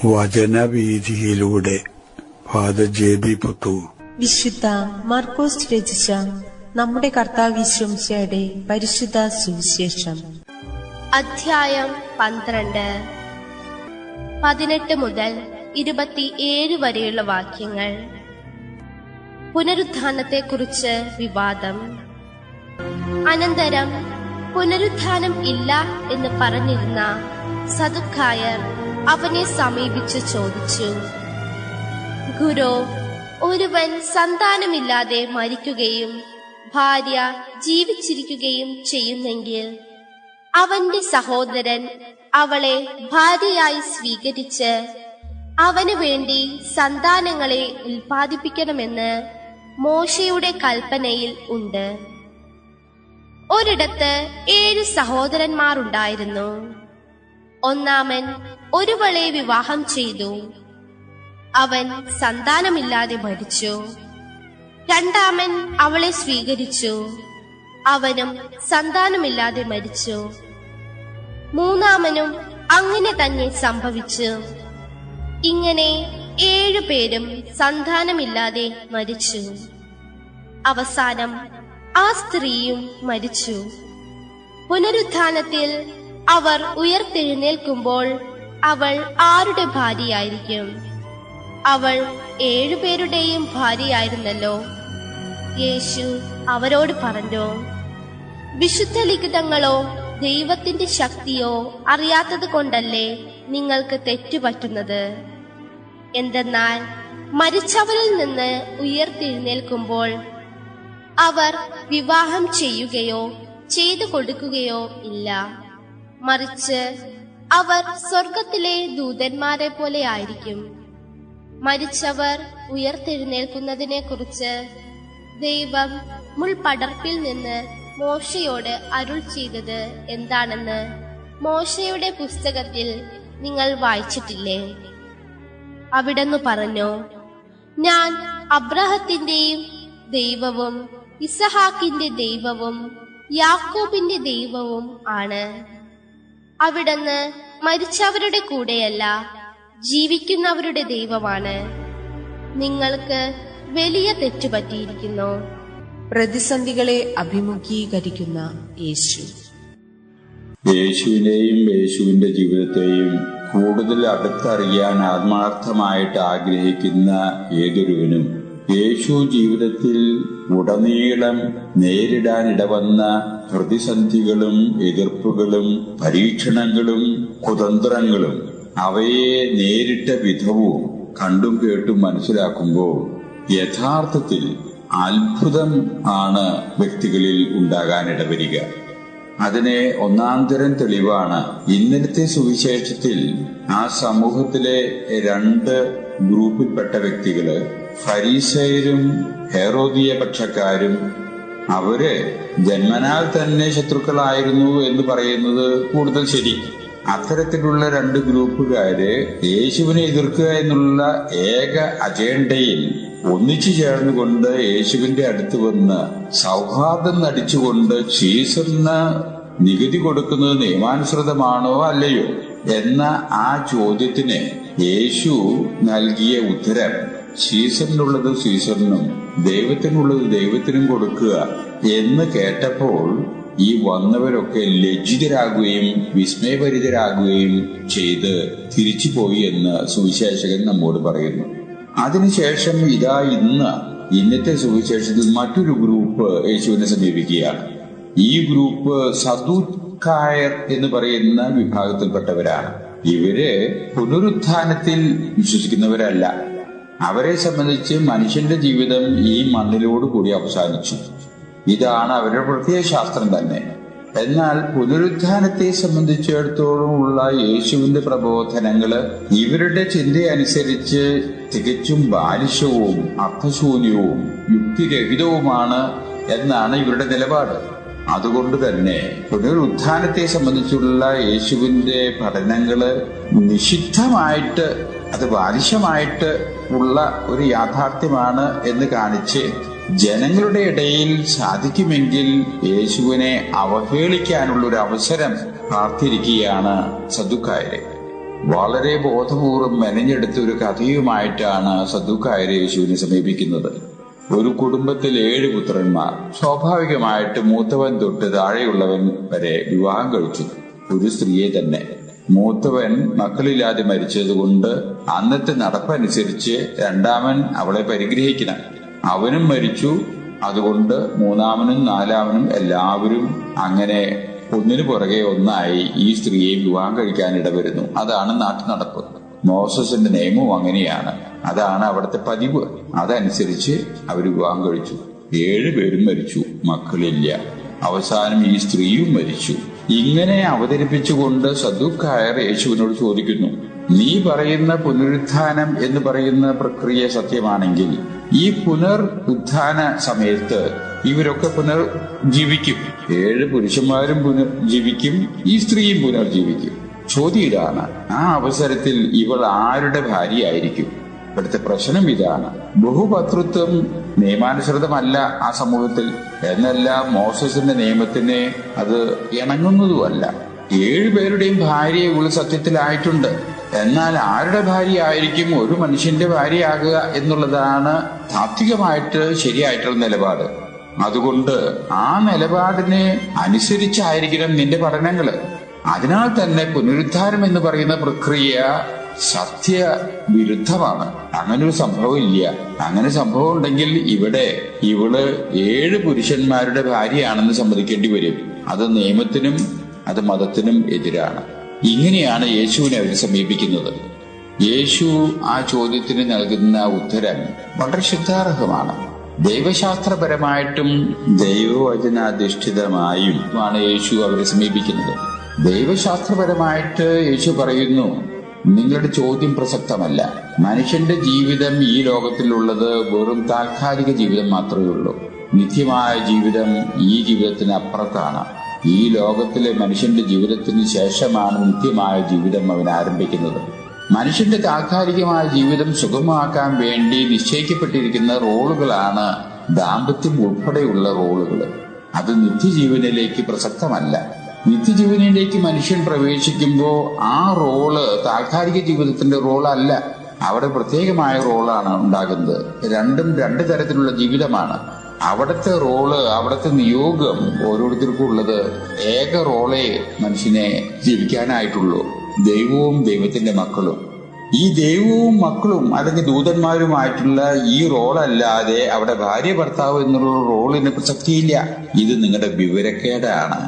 വചനവീഥിയിലൂടെ father ജെ.ബി. Puthur. വിശുദ്ധ മാർക്കോസ് രചിച്ച നമ്മുടെ കർത്താവ് ഈശോയുടെ പരിശുദ്ധ സുവിശേഷം. അധ്യായം 12, 18 മുതൽ 27 വരെയുള്ള വാക്യങ്ങൾ. പുനരുത്ഥാനത്തെക്കുറിച്ച് വിവാദം. അനന്തരം പുനരുത്ഥാനം ഇല്ല എന്ന് പറഞ്ഞിരുന്ന സദുക്കായർ അവനെ സമീപിച്ച് ചോദിച്ചു, ഗുരു, ഒരുവൻ സന്താനമില്ലാതെ മരിക്കുകയും ഭാര്യ ജീവിച്ചിരിക്കുകയും ചെയ്യുന്നെങ്കിൽ അവന്റെ സഹോദരൻ അവളെ ഭാര്യയായി സ്വീകരിച്ച് അവന് വേണ്ടി സന്താനങ്ങളെ ഉൽപ്പാദിപ്പിക്കണമെന്ന് മോശയുടെ കൽപ്പനയിൽ ഉണ്ട്. ഒരിടത്ത് 7 സഹോദരന്മാരുണ്ടായിരുന്നു. ഒന്നാമൻ ഒരുവളെ വിവാഹം ചെയ്തു. അവൻ സന്താനമില്ലാതെ മരിച്ചു. രണ്ടാമൻ അവളെ സ്വീകരിച്ചു. അവനും സന്താനമില്ലാതെ മരിച്ചു. മൂന്നാമനും അങ്ങനെ തന്നെ സംഭവിച്ചു. ഇങ്ങനെ 7 പേരും സന്താനമില്ലാതെ മരിച്ചു. അവസാനം ആ സ്ത്രീയും മരിച്ചു. പുനരുത്ഥാനത്തിൽ അവർ ഉയർത്തെഴുന്നേൽക്കുമ്പോൾ അവൾ ആരുടെ ഭാര്യയായിരിക്കും? അവൾ 7 പേരുടെയും ഭാര്യയായിരുന്നല്ലോ. യേശു അവരോട് പറഞ്ഞു, വിശുദ്ധ ലിഖിതങ്ങളോ ദൈവത്തിന്റെ ശക്തിയോ അറിയാത്തത് കൊണ്ടല്ലേ നിങ്ങൾക്ക് തെറ്റുപറ്റുന്നത്? എന്തെന്നാൽ മരിച്ചവരിൽ നിന്ന് ഉയർത്തെഴുന്നേൽക്കുമ്പോൾ അവർ വിവാഹം ചെയ്യുകയോ ചെയ്തു കൊടുക്കുകയോ ഇല്ല. മറിച്ച് അവർ സ്വർഗത്തിലെ ദൂതന്മാരെ പോലെ ആയിരിക്കും. മരിച്ചവർ ഉയർത്തെഴുന്നേൽക്കുന്നതിനെ കുറിച്ച് ദൈവം മുൾപടർപ്പിൽ നിന്ന് മോശയോട് അരുൾ ചെയ്തത് എന്താണെന്ന് മോശയുടെ പുസ്തകത്തിൽ നിങ്ങൾ വായിച്ചിട്ടില്ലേ? അവിടുന്ന് പറഞ്ഞു, ഞാൻ അബ്രാഹത്തിന്റെയും ദൈവവും ഇസഹാക്കിന്റെ ദൈവവും യാക്കോബിന്റെ ദൈവവും ആണ്. അവിടുന്ന് മരിച്ചവരുടെ കൂടെയല്ല, ജീവിക്കുന്നവരുടെ ദൈവമാണ്. നിങ്ങൾക്ക് വലിയ തെറ്റുപറ്റിയിരിക്കുന്നു. പ്രതിസന്ധികളെ അഭിമുഖീകരിക്കുന്ന യേശു. യേശുവിനെയും യേശുവിന്റെ ജീവിതത്തെയും കൂടുതൽ അടുത്തറിയാൻ ആത്മാർത്ഥമായിട്ട് ആഗ്രഹിക്കുന്ന ഏതൊരുവനും യേശു ജീവിതത്തിൽ ഉടനീളം നേരിടാനിടവന്ന പ്രതിസന്ധികളും എതിർപ്പുകളും പരീക്ഷണങ്ങളും കുതന്ത്രങ്ങളും അവയെ നേരിട്ട വിധവും കണ്ടും കേട്ടും മനസ്സിലാക്കുമ്പോൾ യഥാർത്ഥത്തിൽ അത്ഭുതം ആണ് വ്യക്തികളിൽ ഉണ്ടാകാനിടവരിക. അതിനെ ഒന്നാന്തരം തെളിവാണ് ഇന്നലത്തെ സുവിശേഷത്തിൽ ആ സമൂഹത്തിലെ 2 ഗ്രൂപ്പിൽപ്പെട്ട വ്യക്തികള്, ഫരീസയരും ഹെറോദിയ പക്ഷക്കാരും. അവര് ജന്മനാൽ തന്നെ ശത്രുക്കളായിരുന്നു എന്ന് പറയുന്നത് കൂടുതൽ ശരി. അത്തരത്തിലുള്ള 2 ഗ്രൂപ്പുകാര് യേശുവിനെ എതിർക്കുക എന്നുള്ള ഏക അജണ്ടയിൽ ഒന്നിച്ചു ചേർന്നുകൊണ്ട് യേശുവിന്റെ അടുത്ത് വന്ന് സൗഹാർദ്ദം നടിച്ചുകൊണ്ട് സീസറിന് നികുതി കൊടുക്കുന്നത് നിയമാനുസൃതമാണോ അല്ലയോ എന്ന ആ ചോദ്യത്തിന് യേശു നൽകിയ ഉത്തരം സീസറിനുള്ളത് സീസറിനും ദൈവത്തിനുള്ളത് ദൈവത്തിനും കൊടുക്കുക എന്ന് കേട്ടപ്പോൾ ഈ വന്നവരൊക്കെ ലജ്ജിതരാകുകയും വിസ്മയഭരിതരാകുകയും ചെയ്ത് തിരിച്ചുപോയി എന്ന് സുവിശേഷകൻ നമ്മോട് പറയുന്നു. അതിനുശേഷം ഇതാ ഇന്നത്തെ സുവിശേഷത്തിൽ മറ്റൊരു ഗ്രൂപ്പ് യേശുവിനെ സമീപിക്കുകയാണ്. ഈ ഗ്രൂപ്പ് സദുക്കായർ എന്ന് പറയുന്ന വിഭാഗത്തിൽപ്പെട്ടവരാണ്. ഇവര് പുനരുത്ഥാനത്തിൽ വിശ്വസിക്കുന്നവരല്ല. അവരെ സംബന്ധിച്ച് മനുഷ്യന്റെ ജീവിതം ഈ മണ്ണിലോട് കൂടി അവസാനിച്ചു. ഇതാണ് അവരുടെ പ്രത്യയശാസ്ത്രം തന്നെ. എന്നാൽ പുനരുത്ഥാനത്തെ സംബന്ധിച്ചിടത്തോളമുള്ള യേശുവിന്റെ പ്രബോധനങ്ങള് ഇവരുടെ ചിന്തയനുസരിച്ച് തികച്ചും ബാലിശവും അർത്ഥശൂന്യവും യുക്തിരഹിതവുമാണ് എന്നാണ് ഇവരുടെ നിലപാട്. അതുകൊണ്ട് തന്നെ പുനരുത്ഥാനത്തെ സംബന്ധിച്ചുള്ള യേശുവിന്റെ പഠനങ്ങള് നിഷിദ്ധമായിട്ട്, അത് ബാലിശമായിട്ട് ഉള്ള ഒരു യാഥാർത്ഥ്യമാണ് എന്ന് കാണിച്ച് ജനങ്ങളുടെ ഇടയിൽ സാധിക്കുമെങ്കിൽ യേശുവിനെ അവഹേളിക്കാനുള്ള ഒരു അവസരം കാത്തിരിക്കുകയാണ് സദുക്കായരെ. വളരെ ബോധപൂർവം മെനഞ്ഞെടുത്ത ഒരു കഥയുമായിട്ടാണ് സദൂക്കായർ യേശുവിനെ സമീപിക്കുന്നത്. ഒരു കുടുംബത്തിൽ 7 പുത്രന്മാർ. സ്വാഭാവികമായിട്ട് മൂത്തവൻ തൊട്ട് താഴെയുള്ളവൻ വരെ വിവാഹം കഴിച്ചു, ഒരു സ്ത്രീയെ തന്നെ. മൂത്തവൻ മക്കളില്ലാതെ മരിച്ചതുകൊണ്ട് അന്നത്തെ നടപ്പനുസരിച്ച് രണ്ടാമൻ അവളെ പരിഗ്രഹിക്കണം. അവനും മരിച്ചു. അതുകൊണ്ട് മൂന്നാമനും നാലാമനും എല്ലാവരും അങ്ങനെ ഒന്നിനു പുറകെ ഒന്നായി ഈ സ്ത്രീയെ വിവാഹം കഴിക്കാൻ ഇടവരുന്നു. അതാണ് നാട്ടു നടപ്പ്. മോസസിന്റെ നിയമവും അങ്ങനെയാണ്. അതാണ് അവിടുത്തെ പതിവ്. അതനുസരിച്ച് അവർ വിവാഹം കഴിച്ചു. 7 പേരും മരിച്ചു, മക്കളില്ല. അവസാനം ഈ സ്ത്രീയും മരിച്ചു. ഇങ്ങനെ അവതരിപ്പിച്ചുകൊണ്ട് സദൂക്കായർ യേശുവിനോട് ചോദിക്കുന്നു, നീ പറയുന്ന പുനരുത്ഥാനം എന്ന് പറയുന്ന പ്രക്രിയ സത്യമാണെങ്കിൽ ഈ പുനരുത്ഥാന സമയത്ത് ഇവരൊക്കെ പുനർജീവിക്കും. 7 പുരുഷന്മാരും പുനർജീവിക്കും, ഈ സ്ത്രീയും പുനർജീവിക്കും. ചോദ്യം ഇതാണ്, ആ അവസരത്തിൽ ഇവൾ ആരുടെ ഭാര്യയായിരിക്കും? ഇവിടുത്തെ പ്രശ്നം ഇതാണ്. ബഹുഭർതൃത്വം നിയമാനുസൃതമല്ല ആ സമൂഹത്തിൽ. എന്നല്ല, മോസസിന്റെ നിയമത്തിന് അത് ഇണങ്ങുന്നതുമല്ല. 7 പേരുടെയും ഭാര്യ ഇവള് സത്യത്തിലായിട്ടുണ്ട്. എന്നാൽ ആരുടെ ഭാര്യ ആയിരിക്കും ഒരു മനുഷ്യന്റെ ഭാര്യയാകുക എന്നുള്ളതാണ് താത്വികമായിട്ട് ശരിയായിട്ടുള്ള നിലപാട്. അതുകൊണ്ട് ആ നിലപാടിനെ അനുസരിച്ചായിരിക്കണം നിന്റെ പഠനങ്ങള്. അതിനാൽ തന്നെ പുനരുദ്ധാരം എന്ന് പറയുന്ന പ്രക്രിയ സത്യവിരുദ്ധമാണ്. അങ്ങനൊരു സംഭവം ഇല്ല. അങ്ങനെ സംഭവം ഉണ്ടെങ്കിൽ ഇവിടെ ഇവള് 7 പുരുഷന്മാരുടെ ഭാര്യയാണെന്ന് സമ്മതിക്കേണ്ടി വരും. അത് നിയമത്തിനും അത് മതത്തിനും എതിരാണ്. ഇങ്ങനെയാണ് യേശുവിനെ അവർ സമീപിക്കുന്നത്. യേശു ആ ചോദ്യത്തിന് നൽകുന്ന ഉത്തരം വളരെ ശ്രദ്ധാർഹമാണ്. ദൈവശാസ്ത്രപരമായിട്ടും ദൈവവചനാധിഷ്ഠിതമായും ആണ് യേശു അവരെ സമീപിക്കുന്നത്. ദൈവശാസ്ത്രപരമായിട്ട് യേശു പറയുന്നു, നിങ്ങളുടെ ചോദ്യം പ്രസക്തമല്ല. മനുഷ്യന്റെ ജീവിതം ഈ ലോകത്തിലുള്ളത് വെറും താൽക്കാലിക ജീവിതം മാത്രമേ ഉള്ളൂ. നിത്യമായ ജീവിതം ഈ ജീവിതത്തിന് അപ്പുറത്താണ്. ഈ ലോകത്തിലെ മനുഷ്യന്റെ ജീവിതത്തിന് ശേഷമാണ് നിത്യമായ ജീവിതം അവൻ ആരംഭിക്കുന്നത്. മനുഷ്യന്റെ താൽക്കാലികമായ ജീവിതം സുഗമമാക്കാൻ വേണ്ടി നിശ്ചയിക്കപ്പെട്ടിരിക്കുന്ന റോളുകളാണ് ദാമ്പത്യം ഉൾപ്പെടെയുള്ള റോളുകൾ. അത് നിത്യജീവനിലേക്ക് പ്രസക്തമല്ല. നിത്യജീവനിലേക്ക് മനുഷ്യൻ പ്രവേശിക്കുമ്പോൾ ആ റോള് താൽക്കാലിക ജീവിതത്തിന്റെ റോളല്ല. അവിടെ പ്രത്യേകമായ റോളാണ് ഉണ്ടാകുന്നത്. രണ്ടും 2 തരത്തിലുള്ള ജീവിതമാണ്. അവിടുത്തെ റോള്, അവിടുത്തെ നിയോഗം ഓരോരുത്തർക്കും ഉള്ളത് ഏക റോളെ മനുഷ്യനെ ജീവിക്കാനായിട്ടുള്ളൂ. ദൈവവും ദൈവത്തിന്റെ മക്കളും. ഈ ദൈവവും മക്കളും അല്ലെങ്കിൽ ദൂതന്മാരുമായിട്ടുള്ള ഈ റോളല്ലാതെ അവിടെ ഭാര്യ ഭർത്താവ് എന്നുള്ള റോളിന് പ്രസക്തിയില്ല. ഇത് നിങ്ങളുടെ വിവരക്കേടാണ്.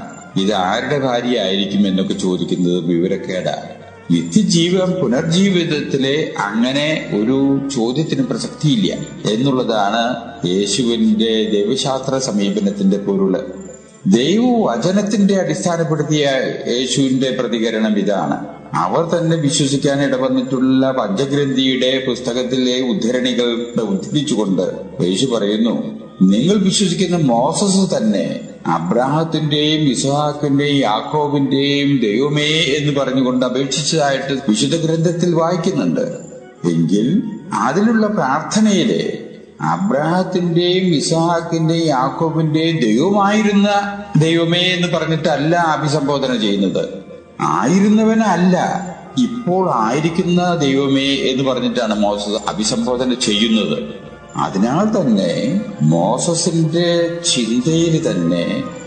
ഇത് ആരുടെ ഭാര്യ ആയിരിക്കും എന്നൊക്കെ ചോദിക്കുന്നത് വിവരക്കേടാണ്. നിത്യജീവൻ പുനർജീവിതത്തിലെ അങ്ങനെ ഒരു ചോദ്യത്തിന് പ്രസക്തിയില്ല എന്നുള്ളതാണ് യേശുവിന്റെ ദൈവശാസ്ത്ര സമീപനത്തിന്റെ പൊരുള്. ദൈവവചനത്തിന്റെ അടിസ്ഥാനപ്പെടുത്തിയ യേശുവിന്റെ പ്രതികരണം ഇതാണ്. അവർ തന്നെ വിശ്വസിക്കാൻ ഇടവന്നിട്ടുള്ള പഞ്ചഗ്രന്ഥിയുടെ പുസ്തകത്തിലെ ഉദ്ധരണികൾ ഉദ്ധരിച്ചുകൊണ്ട് യേശു പറയുന്നു, നിങ്ങൾ വിശ്വസിക്കുന്ന മോസസ് തന്നെ അബ്രാഹത്തിന്റെയും ഇസ്ഹാക്കിന്റെയും യാക്കോബിന്റെയും ദൈവമേ എന്ന് പറഞ്ഞുകൊണ്ട് അപേക്ഷിച്ചതായിട്ട് വിശുദ്ധ ഗ്രന്ഥത്തിൽ വായിക്കുന്നുണ്ട്. എങ്കിൽ അതിലുള്ള പ്രാർത്ഥനയിലെ അബ്രാഹത്തിന്റെയും ഇസ്ഹാക്കിന്റെയും യാക്കോബിന്റെയും ദൈവമായിരുന്ന ദൈവമേ എന്ന് പറഞ്ഞിട്ടല്ല അഭിസംബോധന ചെയ്യുന്നത്. ആയിരുന്നവനല്ല, ഇപ്പോൾ ആയിരിക്കുന്ന ദൈവമേ എന്ന് പറഞ്ഞിട്ടാണ് മോസസ് അഭിസംബോധന ചെയ്യുന്നത്. അതിനാൽ തന്നെ മോസസിന്റെ ചിന്തയിൽ തന്നെ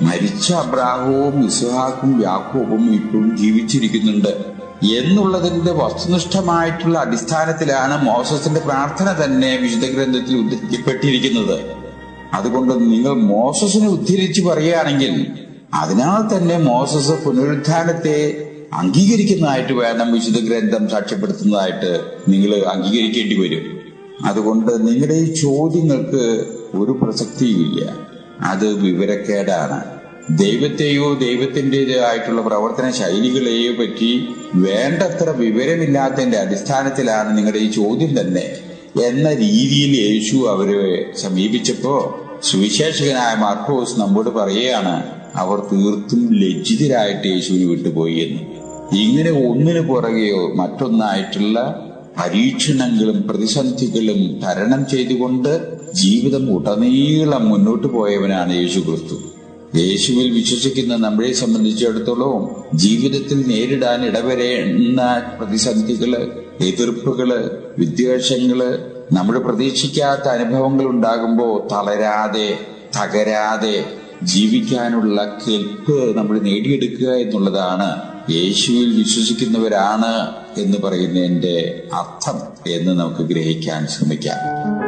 മരിച്ച അബ്രാഹവും ഇസ്ഹാക്കും യാക്കോബും ഇപ്പോഴും ജീവിച്ചിരിക്കുന്നുണ്ട് എന്നുള്ളതിന്റെ വസ്തുനിഷ്ഠമായിട്ടുള്ള അടിസ്ഥാനത്തിലാണ് മോസസിന്റെ പ്രാർത്ഥന തന്നെ വിശുദ്ധ ഗ്രന്ഥത്തിൽ ഉദ്ധരിക്കപ്പെട്ടിരിക്കുന്നത്. അതുകൊണ്ട് നിങ്ങൾ മോസസിനെ ഉദ്ധരിച്ച് പറയുകയാണെങ്കിൽ അതിനാൽ തന്നെ മോസസ് പുനരുത്ഥാനത്തെ അംഗീകരിക്കുന്നതായിട്ട് വേണം വിശുദ്ധ ഗ്രന്ഥം സാക്ഷ്യപ്പെടുത്തുന്നതായിട്ട് നിങ്ങൾ അംഗീകരിക്കേണ്ടി വരും. അതുകൊണ്ട് നിങ്ങളുടെ ഈ ചോദ്യങ്ങൾക്ക് ഒരു പ്രസക്തിയുമില്ല. അത് വിവരക്കേടാണ്. ദൈവത്തെയോ ദൈവത്തിൻ്റെതായിട്ടുള്ള പ്രവർത്തന ശൈലികളെയോ പറ്റി വേണ്ടത്ര വിവരമില്ലാത്തതിന്റെ അടിസ്ഥാനത്തിലാണ് നിങ്ങളുടെ ഈ ചോദ്യം തന്നെ എന്ന രീതിയിൽ യേശു അവരെ സമീപിച്ചപ്പോ സുവിശേഷകനായ മാർക്കോസ് നമ്മോട് പറയുകയാണ്, അവർ തീർത്തും ലജ്ജിതരായിട്ട് യേശുവിനെ വിട്ടുപോയി എന്ന്. ഇങ്ങനെ ഒന്നിനു പുറകെയോ മറ്റൊന്നായിട്ടുള്ള പരീക്ഷണങ്ങളും പ്രതിസന്ധികളും തരണം ചെയ്തുകൊണ്ട് ജീവിതം ഉടനീളം മുന്നോട്ട് പോയവനാണ് യേശു ക്രിസ്തു. യേശുവിൽ വിശ്വസിക്കുന്ന നമ്മളെ സംബന്ധിച്ചിടത്തോളം ജീവിതത്തിൽ നേരിടാൻ ഇടവരുന്ന പ്രതിസന്ധികള്, എതിർപ്പുകള്, വിദ്വേഷങ്ങള്, നമ്മൾ പ്രതീക്ഷിക്കാത്ത അനുഭവങ്ങൾ ഉണ്ടാകുമ്പോൾ തകരാതെ ജീവിക്കാനുള്ള കെൽപ്പ് നമ്മൾ നേടിയെടുക്കുക എന്നുള്ളതാണ് യേശുവിൽ വിശ്വസിക്കുന്നവരാണ് എന്ന് പറയുന്നതിന്റെ അർത്ഥം എന്ന് നമുക്ക് ഗ്രഹിക്കാൻ ശ്രമിക്കാം.